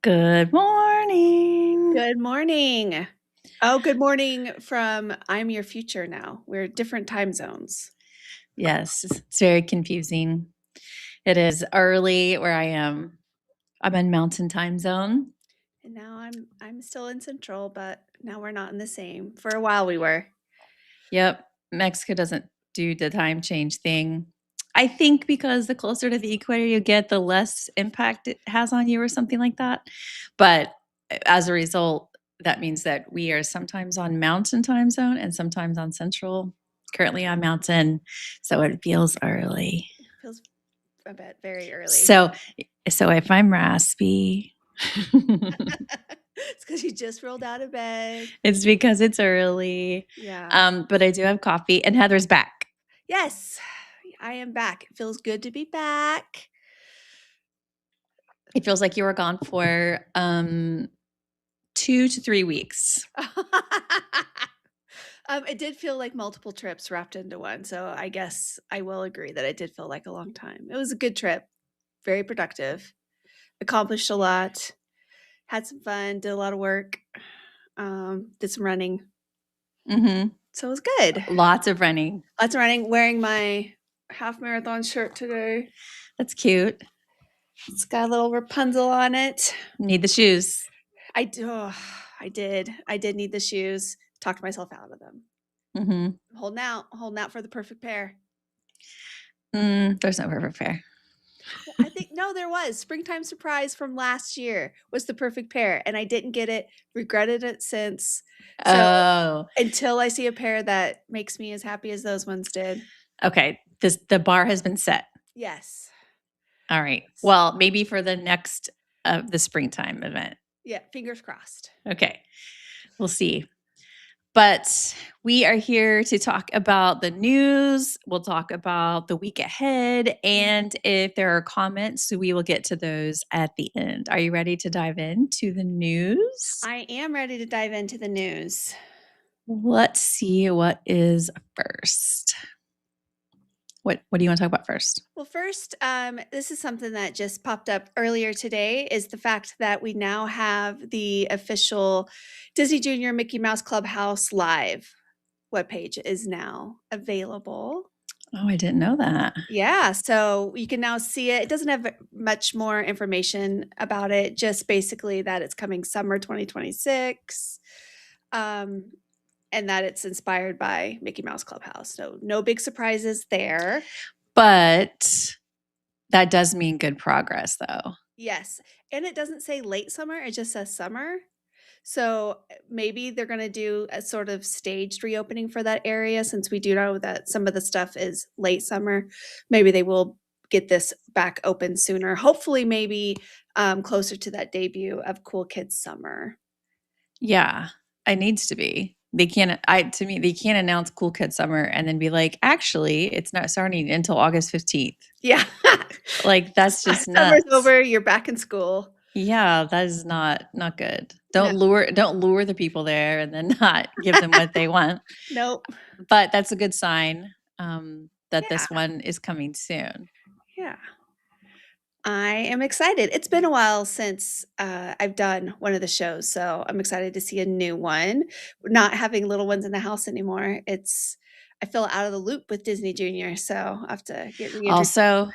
Good morning. Good morning. Oh, good morning from I'm your future now. We're different time zones. Yes, it's very confusing. It is early where I am. I'm in Mountain Time Zone. And now I'm still in Central, but now we're not in the same. For a while we were. Yep, Mexico doesn't do the time change thing. I think because the closer to the equator you get, the less impact it has on you or something like that. But as a result, that means that we are sometimes on Mountain Time Zone and sometimes on Central. Currently on Mountain, so it feels early. Feels a bit very early. So if I'm raspy, It's because you just rolled out of bed. it's because it's early. Yeah. But I do have coffee, and Heather's back. Yes, I am back. It feels good to be back. It feels like you were gone for 2 to 3 weeks. It did feel like multiple trips wrapped into one. So I guess I will agree that it did feel like a long time. It was a good trip, very productive, accomplished a lot, had some fun, did a lot of work, did some running. Mhm. So it was good. Lots of running. Lots of running, wearing my half marathon shirt today. That's cute. It's got a little Rapunzel on it. Need the shoes. I did. I did need the shoes. Talked myself out of them. Mhm. Holding out for the perfect pair. There's no perfect pair. I think no, there was. Springtime surprise from last year was the perfect pair, and I didn't get it. Regretted it since. So Oh, until I see a pair that makes me as happy as those ones did. okay. The bar has been set. Yes. All right. Well, maybe for the next the springtime event. Yeah, fingers crossed. Okay. We'll see. But we are here to talk about the news. We'll talk about the week ahead. And if there are comments, we will get to those at the end. Are you ready to dive into the news? I am ready to dive into the news. Let's see what is first. What do you want to talk about first? Well, first, this is something that just popped up earlier today is the fact that we now have the official Disney Junior Mickey Mouse Clubhouse Live webpage is now available. Oh, I didn't know that. Yeah, so you can now see it. It doesn't have much more information about it, just basically that it's coming summer 2026, and that it's inspired by Mickey Mouse Clubhouse. So no big surprises there. But that does mean good progress, though. Yes, and it doesn't say late summer, it just says summer. So maybe they're going to do a sort of staged reopening for that area since we do know that some of the stuff is late summer. Maybe they will get this back open sooner. Hopefully, maybe closer to that debut of Cool Kids Summer. Yeah, it needs to be. They can't they can't announce Cool Kids Summer and then be like, "Actually, it's not starting until August 15th." Yeah. Like, that's just Summer's nuts. over, you're back in school. Yeah, that is not good. No. Don't lure the people there and then not give them what they want. Nope. But that's a good sign, that Yeah. this one is coming soon. Yeah. I am excited. It's been a while since I've done one of the shows, so I'm excited to see a new one. Not having little ones in the house anymore, I feel out of the loop with Disney Junior, so I have to get reintroduced. Also,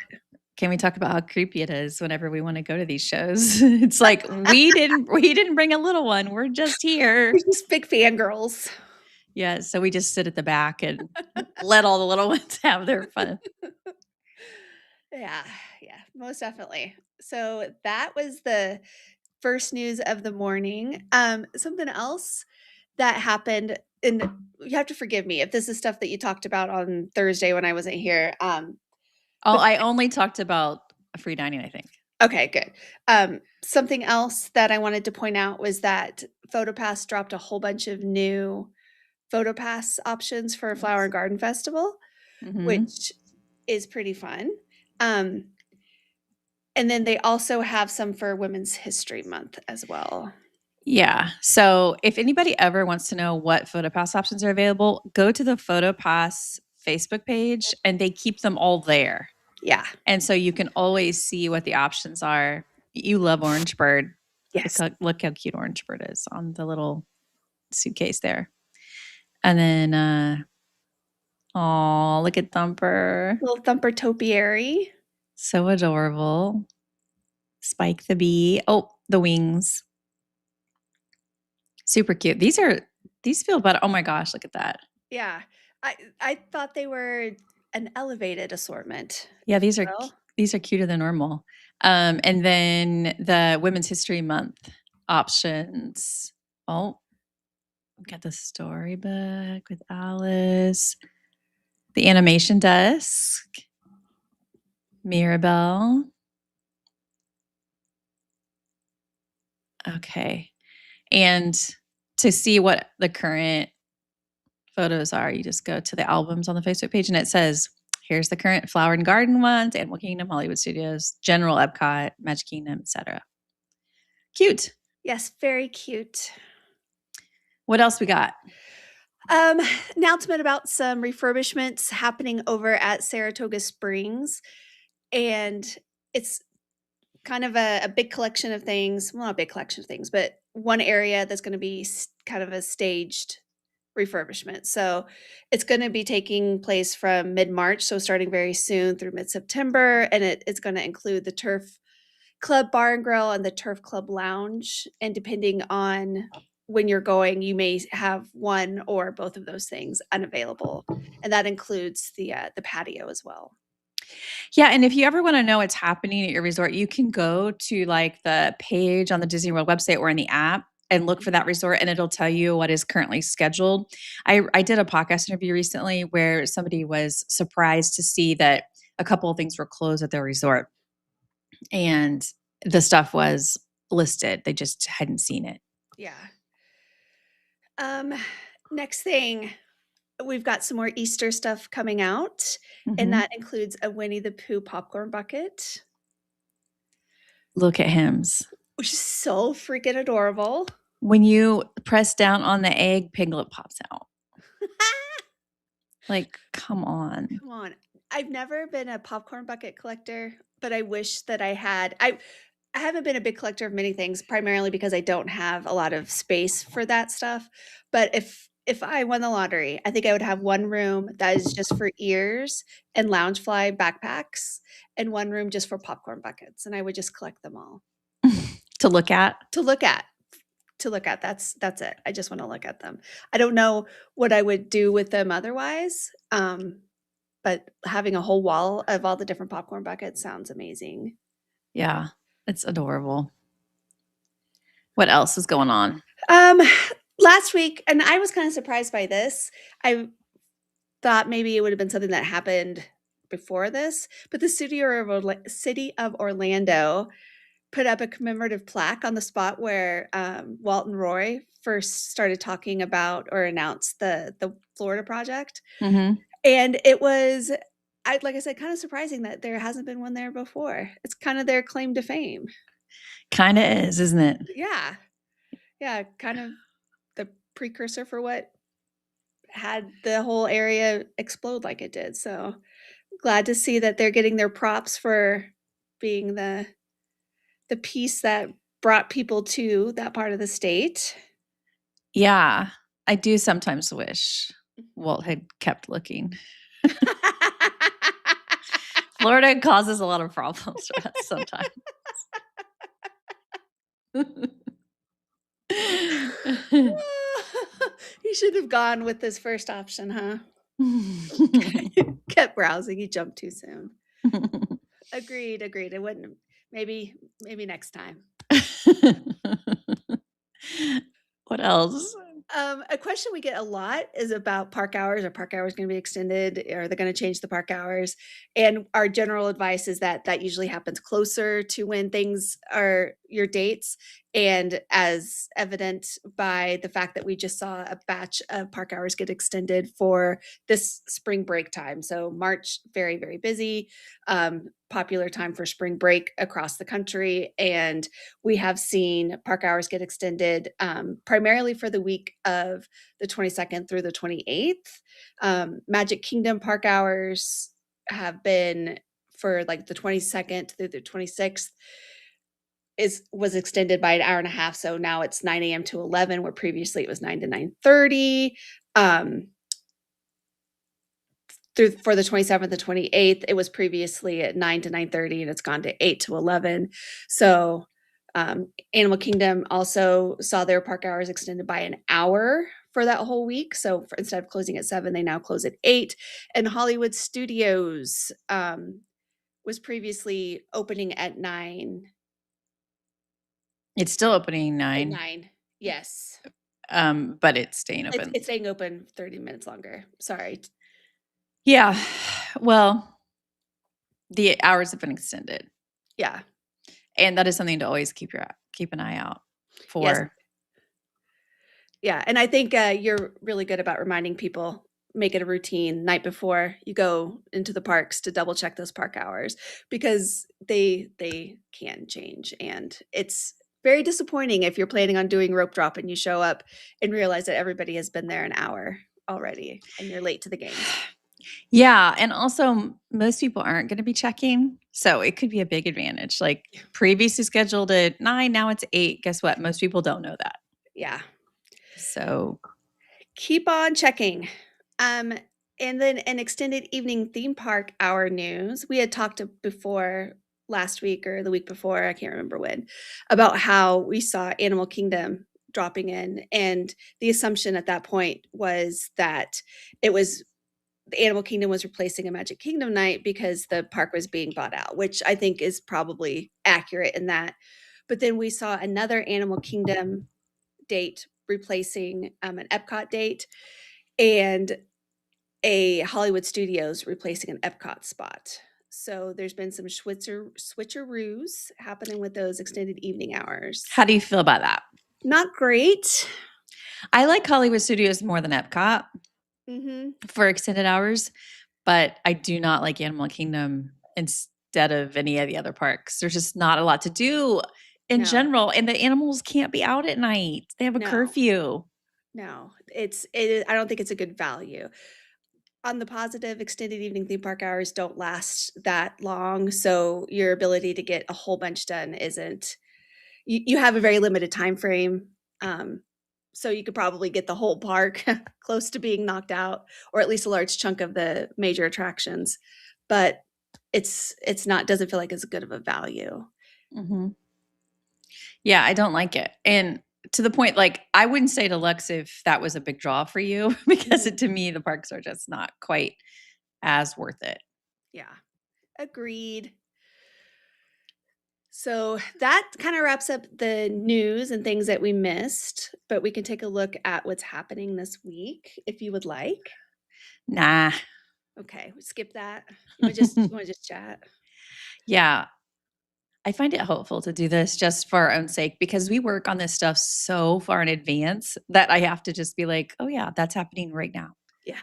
can we talk about how creepy it is whenever we wanna go to these shows? It's like, we didn't bring a little one, we're just here. We're just big fangirls. Yeah, so we just sit at the back and let all the little ones have their fun. Yeah, yeah, most definitely. So that was the first news of the morning. Something else that happened, and you have to forgive me if this is stuff that you talked about on Thursday when I wasn't here. Oh, I only talked about free dining, I think. Okay, good. Something else that I wanted to point out was that PhotoPass dropped a whole bunch of new PhotoPass options for Flower and Garden Festival, Mhm. which is pretty fun. And then they also have some for Women's History Month as well. Yeah. So if anybody ever wants to know what PhotoPass options are available, go to the PhotoPass Facebook page and they keep them all there. Yeah. And so you can always see what the options are. You love Orange Bird. Yes. Look how cute Orange Bird is on the little suitcase there. And then, oh, look at Thumper. Little Thumper topiary. So adorable. Spike the bee. Oh, the wings. Super cute. These feel better. Oh my gosh, look at that. Yeah. I thought they were an elevated assortment. Yeah, if you will. these are cuter than normal. And then the Women's History Month options. Oh, we got the storybook with Alice, the animation desk, Mirabelle. Okay. And to see what the current photos are, you just go to the albums on the Facebook page and it says, here's the current Flower and Garden ones, Animal Kingdom, Hollywood Studios, General Epcot, Magic Kingdom, etc. Cute. Yes, very cute. What else we got? Announcement about some refurbishments happening over at Saratoga Springs. And it's kind of a big collection of things. Well, not a big collection of things, but one area that's going to be kind of a staged refurbishment. So it's going to be taking place from mid-March, so starting very soon through mid-September, and it's going to include the Turf Club Bar and Grill and the Turf Club Lounge. And depending on when you're going, you may have one or both of those things unavailable, and that includes the patio as well. Yeah, and if you ever want to know what's happening at your resort, you can go to like the page on the Disney World website or in the app and look for that resort and it'll tell you what is currently scheduled. I did a podcast interview recently where somebody was surprised to see that a couple of things were closed at their resort and the stuff was listed. They just hadn't seen it. Yeah. Next thing, we've got some more Easter stuff coming out, and Mhm. that includes a Winnie the Pooh popcorn bucket, Look at Hims. which is so freaking adorable. When you press down on the egg, Piglet pops out. Like, come on. Come on. I've never been a popcorn bucket collector, but I wish that I had. I haven't been a big collector of many things, primarily because I don't have a lot of space for that stuff. But if I won the lottery, I think I would have one room that is just for ears and Loungefly backpacks, and one room just for popcorn buckets, and I would just collect them all To look at. to look at. To look at. That's it. I just want to look at them. I don't know what I would do with them otherwise. But having a whole wall of all the different popcorn buckets sounds amazing. Yeah, it's adorable. What else is going on? Last week, and I was kind of surprised by this. I thought maybe it would have been something that happened before this, but the city of Orlando put up a commemorative plaque on the spot where Walt and Roy first started talking about or announced the Florida project. Mhm. And it was, like I said, kind of surprising that there hasn't been one there before. It's kind of their claim to fame. Kinda is, isn't it? Yeah. Yeah, kind of the precursor for what had the whole area explode like it did. So glad to see that they're getting their props for being the piece that brought people to that part of the state. Yeah, I do sometimes wish Walt had kept looking. Florida causes a lot of problems for us sometimes. He should have gone with this first option, huh? Kept browsing. He jumped too soon. Agreed. It wouldn't. Maybe next time. What else? A question we get a lot is about park hours. Are park hours going to be extended? Are they going to change the park hours? And our general advice is that that usually happens closer to when things are your dates. And as evident by the fact that we just saw a batch of park hours get extended for this spring break time. So March, very, very busy, popular time for spring break across the country. And we have seen park hours get extended primarily for the week of the 22nd through the 28th. Magic Kingdom park hours have been for like the 22nd through the 26th. was extended by an hour and a half. So now it's 9 a.m. to 11, where previously it was 9 to 9:30. Through for the 27th and 28th, it was previously at 9 to 9:30, and it's gone to 8 to 11. So Animal Kingdom also saw their park hours extended by an hour for that whole week. So instead of closing at 7, they now close at 8. And Hollywood Studios was previously opening at 9. It's still opening At 9, 9, yes. but it's staying It's, open. it's staying open 30 minutes longer. Sorry. Yeah. Well, the hours have been extended, Yeah. and that is something to always keep an eye out for. Yes. Yeah, and I think you're really good about reminding people, make it a routine night before you go into the parks to double check those park hours, because they can change, and it's very disappointing if you're planning on doing rope drop and you show up and realize that everybody has been there an hour already and you're late to the game. Yeah, and also most people aren't going to be checking, so it could be a big advantage. Like previously scheduled at 9, now it's 8. Guess what? Most people don't know that. Yeah. So Keep on checking. And then an extended evening theme park hour news. We had talked before last week or the week before, I can't remember when, about how we saw Animal Kingdom dropping in. And the assumption at that point was that it was the Animal Kingdom was replacing a Magic Kingdom night because the park was being bought out, which I think is probably accurate in that. But then we saw another Animal Kingdom date replacing an Epcot date, and a Hollywood Studios replacing an Epcot spot. So there's been some switcheroos happening with those extended evening hours. how do you feel about that? Not great. I like Hollywood Studios more than Epcot for extended hours, but I do not like Animal Kingdom instead of any of the other parks. There's just not a lot to do in No. general, and the animals can't be out at night. They have a No. curfew. No, I don't think it's a good value. On the positive, extended evening theme park hours don't last that long, so your ability to get a whole bunch done isn't. You have a very limited time frame, so you could probably get the whole park close to being knocked out, or at least a large chunk of the major attractions. But it's not doesn't feel like as good of a value. Yeah, I don't like it. And to the point, like, I wouldn't say deluxe if that was a big draw for you, because to me, the parks are just not quite as worth it. Yeah, agreed. So that kind of wraps up the news and things that we missed, but we can take a look at what's happening this week if you would like. Nah. Okay, skip that. You want to just chat? Yeah. I find it helpful to do this just for our own sake, because we work on this stuff so far in advance that I have to just be like, oh, yeah, that's happening right now. Yeah,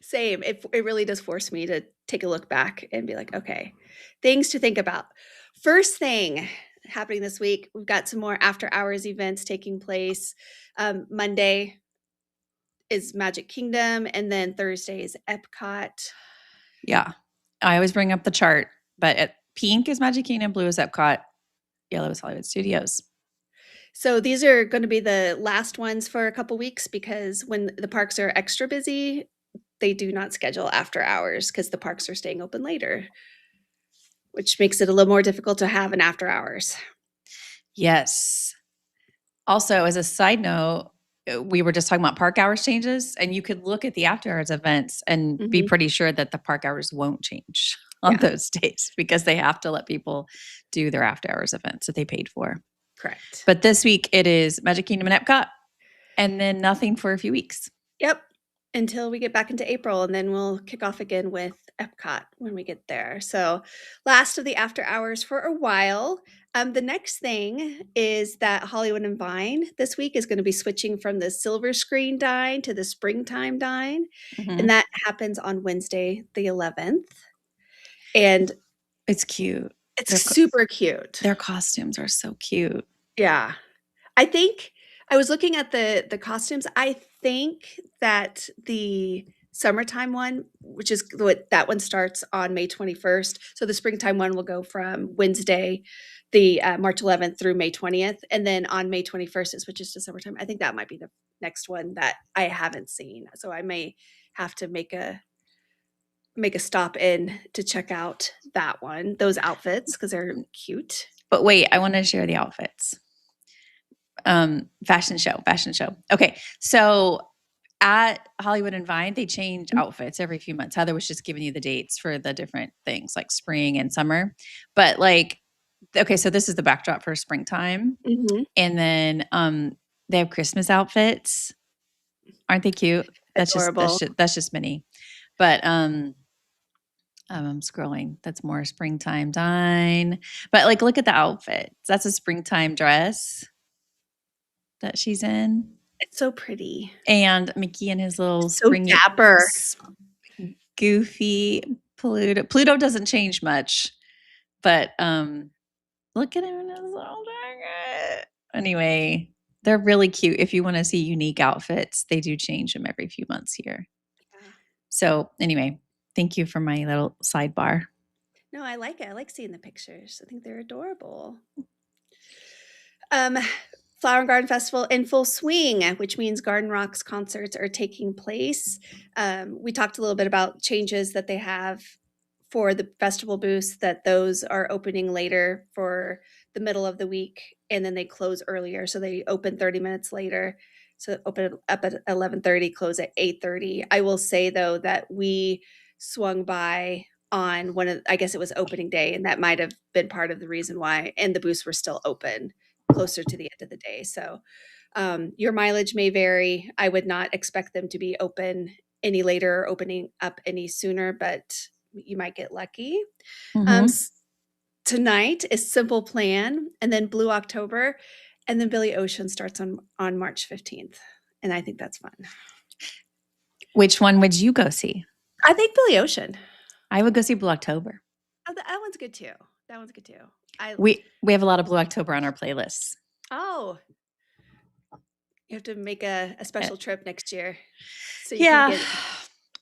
same. It really does force me to take a look back and be like, okay, things to think about. First thing happening this week, we've got some more after hours events taking place. Monday is Magic Kingdom, and then Thursday is Epcot. Yeah. I always bring up the chart, but pink is Magic Kingdom, blue is Epcot, yellow is Hollywood Studios. So these are going to be the last ones for a couple weeks, because when the parks are extra busy, they do not schedule after hours because the parks are staying open later, which makes it a little more difficult to have an after hours. Yes. Also, as a side note, we were just talking about park hours changes, and you could look at the after hours events and be pretty sure that the park hours won't change on those days, because they have to let people do their after hours events that they paid for. Correct. But this week it is Magic Kingdom and Epcot, and then nothing for a few weeks. Yep. Until we get back into April, and then we'll kick off again with Epcot when we get there. So last of the after hours for a while. The next thing is that Hollywood and Vine this week is going to be switching from the silver screen dine to the springtime dine. And that happens on Wednesday, the 11th. And it's cute. It's super cute. Their costumes are so cute. Yeah. I think I was looking at the costumes. I think that the summertime one, which is what that one starts on May 21st. So the springtime one will go from Wednesday, the March 11th through May 20th. And then on May 21st, it switches to summertime. I think that might be the next one that I haven't seen. So I may have to make a stop in to check out that one, those outfits, because they're cute. But wait, I want to share the outfits. Fashion show. Okay. So at Hollywood and Vine, they change outfits every few months. Heather was just giving you the dates for the different things like spring and summer. But like, okay, so this is the backdrop for springtime. Mhm. And then they have Christmas outfits. Aren't they cute? Adorable. That's just mini. But I'm scrolling. That's more springtime dine. But like look at the outfits. That's a springtime dress that she's in. It's so pretty. And Mickey and his little So springy dapper. goofy Pluto. Pluto doesn't change much. But look at him in his little jacket. Anyway, they're really cute. If you want to see unique outfits, they do change them every few months here. Yeah. So anyway, thank you for my little sidebar. No, I like it. I like seeing the pictures. I think they're adorable. Flower and Garden Festival in full swing, which means Garden Rocks concerts are taking place. We talked a little bit about changes that they have for the festival booths, that those are opening later for the middle of the week, and then they close earlier. So they open 30 minutes later. So open up at 11:30, close at 8:30. I will say though that we swung by on I guess it was opening day, and that might have been part of the reason why, and the booths were still open closer to the end of the day. So your mileage may vary. I would not expect them to be open any later or opening up any sooner, but you might get lucky. Tonight is Simple Plan, and then Blue October, and then Billy Ocean starts on March 15th. And I think that's fun. Which one would you go see? I think Billy Ocean. I would go see Blue October. Oh, that one's good too. That one's good too. We have a lot of Blue October on our playlists. Oh, you have to make a special trip next year. So you can get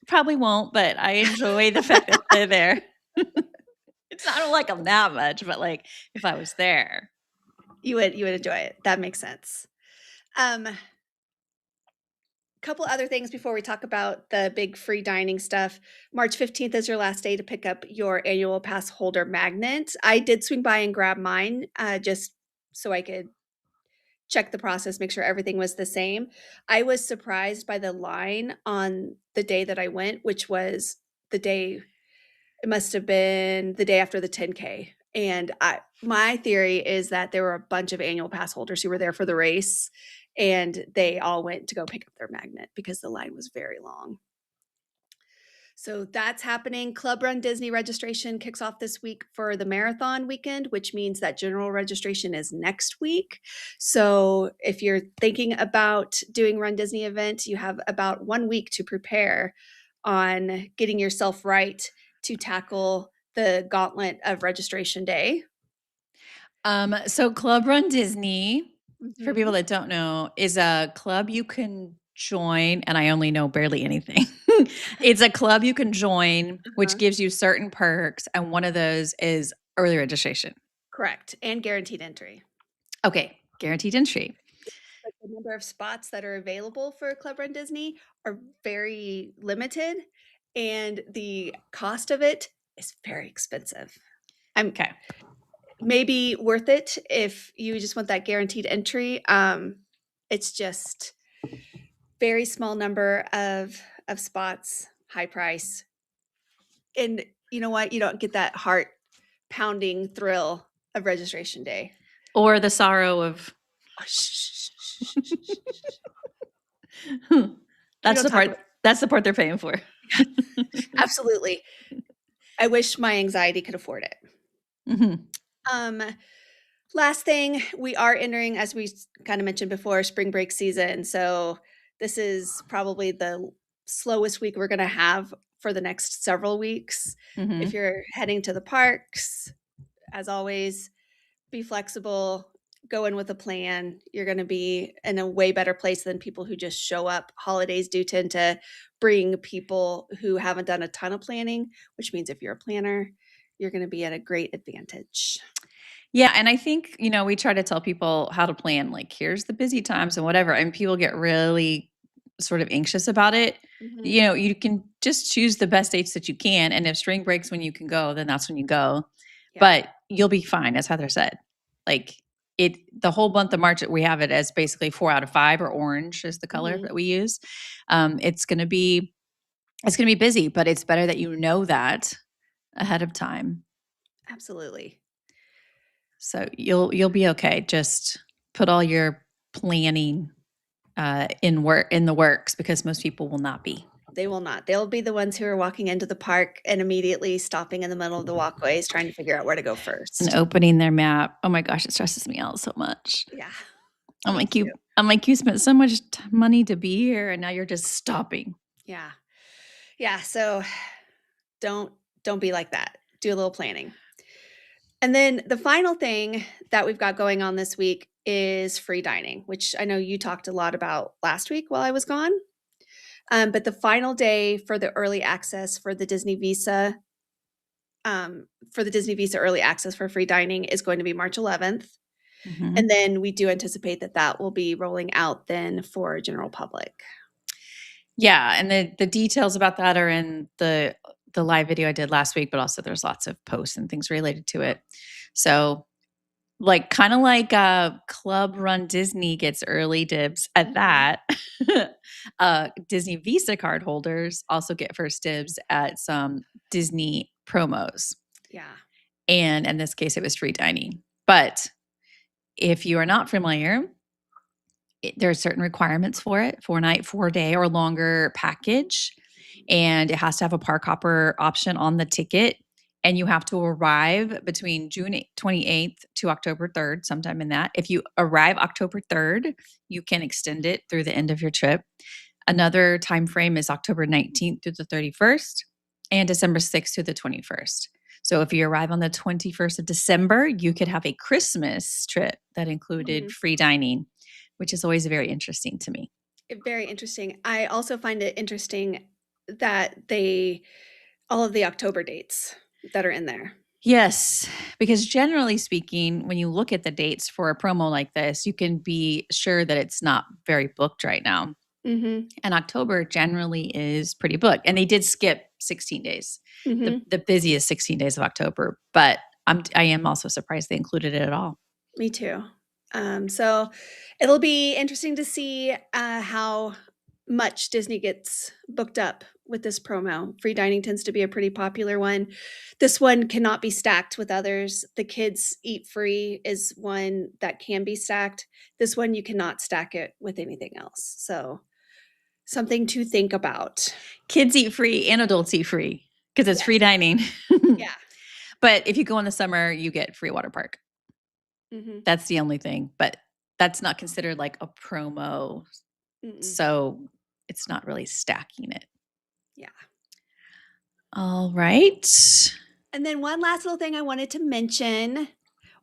probably won't, but I enjoy the fact that they're there. It's not like them that much, but like if I was there, you would enjoy it. That makes sense. Couple other things before we talk about the big free dining stuff. March 15th is your last day to pick up your annual pass holder magnet. I did swing by and grab mine just so I could check the process, make sure everything was the same. I was surprised by the line on the day that I went, which was it must have been the day after the 10K. And my theory is that there were a bunch of annual pass holders who were there for the race, and they all went to go pick up their magnet because the line was very long. So that's happening. Club Run Disney registration kicks off this week for the marathon weekend, which means that general registration is next week. So if you're thinking about doing Run Disney event, you have about 1 week to prepare on getting yourself right to tackle the gauntlet of registration day. So Club Run Disney, for people that don't know, is a club you can join, and I only know barely anything. It's a club you can join, which gives you certain perks, and one of those is early registration. Correct, and guaranteed entry. Okay, guaranteed entry. But the number of spots that are available for Club Run Disney are very limited, and the cost of it is very expensive. Okay. Maybe worth it if you just want that guaranteed entry. It's just very small number of spots, high price. And you know what? You don't get that heart pounding thrill of registration day. Or the sorrow of that's the part they're paying for. Absolutely. I wish my anxiety could afford it. Last thing, we are entering, as we kind of mentioned before, spring break season. So this is probably the slowest week we're going to have for the next several weeks. If you're heading to the parks, as always, be flexible. go in with a plan. You're going to be in a way better place than people who just show up. Holidays do tend to bring people who haven't done a ton of planning, which means if you're a planner, you're going to be at a great advantage. Yeah, and I think, we try to tell people how to plan, like, here's the busy times and whatever, and people get really sort of anxious about it. Mhm. You can just choose the best dates that you can, and if spring breaks when you can go, then that's when you go. Yeah. But you'll be fine, as Heather said. Like, the whole month of March, we have it as basically 4 out of 5, or orange is the color Mhm. that we use. It's gonna be busy, but it's better that you know that ahead of time. Absolutely. So you'll be okay. Just put all your planning in the works, because most people will not be. They will not. They'll be the ones who are walking into the park and immediately stopping in the middle of the walkways trying to figure out where to go And first. opening their map. Oh my gosh, it stresses me out so much. Yeah. I'm Me like too. you spent so much money to be here, and now you're just stopping. Yeah. Yeah, so don't don't be like that. Do a little planning. And then the final thing that we've got going on this week is free dining, which I know you talked a lot about last week while I was gone. But the final day for the early access for the Disney Visa early access for free dining is going to be March 11th. And Mhm. then we do anticipate that that will be rolling out then for general public. Yeah, and the details about that are in the live video I did last week, but also there's lots of posts and things related to it. So, like, kinda like, Club Run Disney gets early dibs at Mhm. that. Disney Visa card holders also get first dibs at some Disney promos, Yeah. and in this case, it was free dining. But if you are not familiar, there are certain requirements for it, 4-night, 4-day, or longer package, and it has to have a park hopper option on the ticket, and you have to arrive between June 28th to October 3rd, sometime in that. If you arrive October 3rd, you can extend it through the end of your trip. Another time frame is October 19th through the 31st, and December 6th to the 21st. So if you arrive on the 21st of December, you could have a Christmas trip that included Mhm. free dining, which is always very interesting to me. Very interesting. I also find it interesting that they all of the October dates that are in there. Yes, because generally speaking, when you look at the dates for a promo like this, you can be sure that it's not very booked right now. Mhm. And October generally is pretty booked. And they did skip 16 days, the Mhm. the busiest 16 days of October. But I am also surprised they included it at all. Me too. So it'll be interesting to see how much Disney gets booked up with this promo. Free dining tends to be a pretty popular one. This one cannot be stacked with others. The kids eat free is one that can be stacked. This one you cannot stack it with anything else. So something to think about. Kids eat free and adults eat free because it's free Yes. dining. Yeah. But if you go in the summer, you get free water park. Hmm. That's the only thing. But that's not considered like a promo. Mm-mm. So it's not really stacking it. Yeah. All right. And then one last little thing I wanted to mention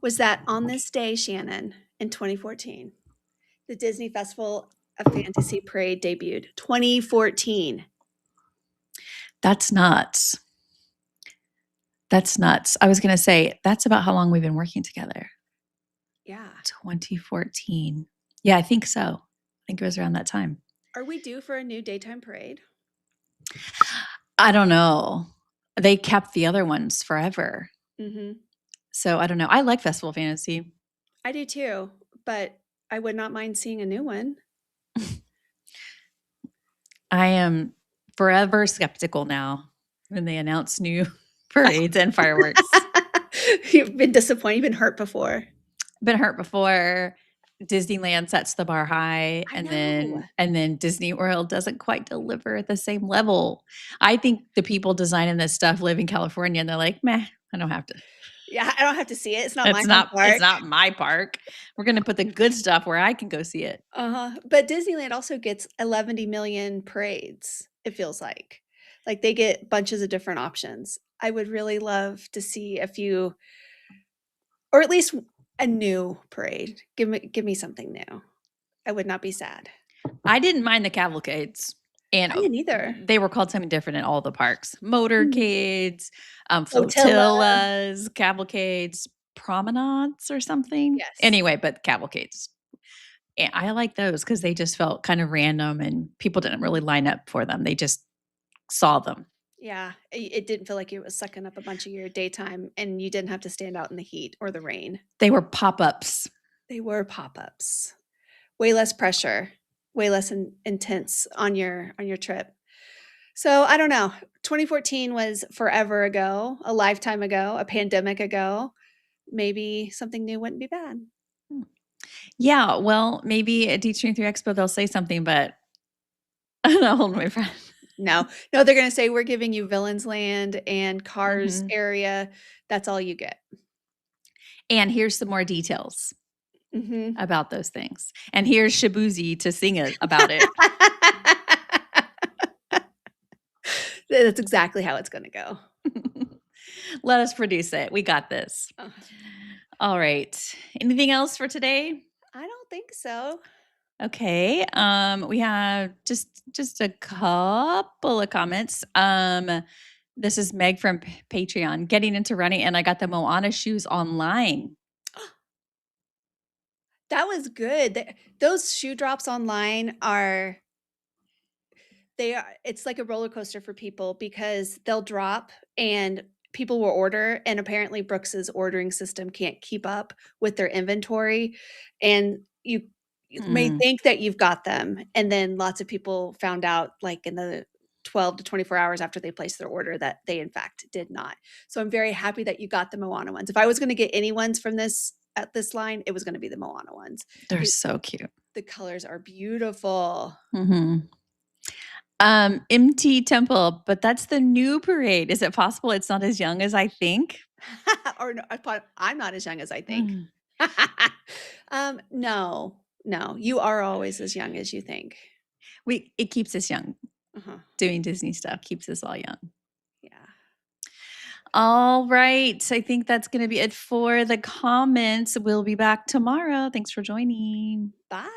was that on this day, Shannon, in 2014, the Disney Festival of Fantasy Parade debuted. 2014. That's nuts. That's nuts. I was gonna say, that's about how long we've been working together. Yeah. 2014. Yeah, I think so. I think it was around that time. Are we due for a new daytime parade? I don't know. They kept the other ones forever. Mhm. So I don't know. I like Festival Fantasy. I do too, but I would not mind seeing a new one. I am forever skeptical now when they announce new parades and fireworks. You've been disappointed, you've been hurt before. Been hurt before. Disneyland sets the bar high, I and know. then Disney World doesn't quite deliver at the same level. I think the people designing this stuff live in California, and they're like, "Meh, I don't have to. Yeah, I don't have to see it. It's not my It's home not it's park. not my park. We're gonna put the good stuff where I can go see it." Uh-huh, but Disneyland also gets 11 million parades, it feels like. Like, they get bunches of different options. I would really love to see a few or at least A new parade. Give me something new. I would not be sad. I didn't mind the cavalcades, and I didn't either. they were called something different in all the parks. Mhm. Motorcades, Flotilla. flotillas, cavalcades, promenades or something. Yes. Anyway, but cavalcades. And I like those because they just felt kind of random and people didn't really line up for them. They just saw them. Yeah, it didn't feel like it was sucking up a bunch of your daytime, and you didn't have to stand out in the heat or the rain. They were pop-ups. They were pop-ups. Way less pressure, way less intense on your trip. So, I don't know. 2014 was forever ago, a lifetime ago, a pandemic ago. Maybe something new wouldn't be bad. Hmm. Yeah, well, maybe at D23 Expo they'll say something, but I'm not holding my breath. No, no, they're gonna say, "We're giving you Villains Land and Cars Mhm. area. That's all you get." And here's some more details Mhm. about those things. And here's Shabuzi to sing it about it. That's exactly how it's gonna go. Let us produce it. We got this. Ugh, All right. Anything else for today? I don't think so. Okay. We have just a couple of comments. This is Meg from Patreon, getting into running, and I got the Moana shoes online. That was good. Those shoe drops online are they are it's like a roller coaster for people because they'll drop and people will order, and apparently Brooks's ordering system can't keep up with their inventory, and you may Mm. think that you've got them, and then lots of people found out, like, in the 12 to 24 hours after they placed their order that they, in fact, did not. So I'm very happy that you got the Moana ones. If I was gonna get any ones from this line, it was gonna be the Moana ones. They're The so cute. the colors are beautiful. Mhm. MT Temple, but that's the new parade. Is it possible it's not as young as I think? Or no, I'm not as young as I think. Mm. No, no, you are always as young as you think. It keeps us young. Uh-huh. Doing Disney stuff keeps us all young. Yeah. All right. I think that's going to be it for the comments. We'll be back tomorrow. Thanks for joining. Bye.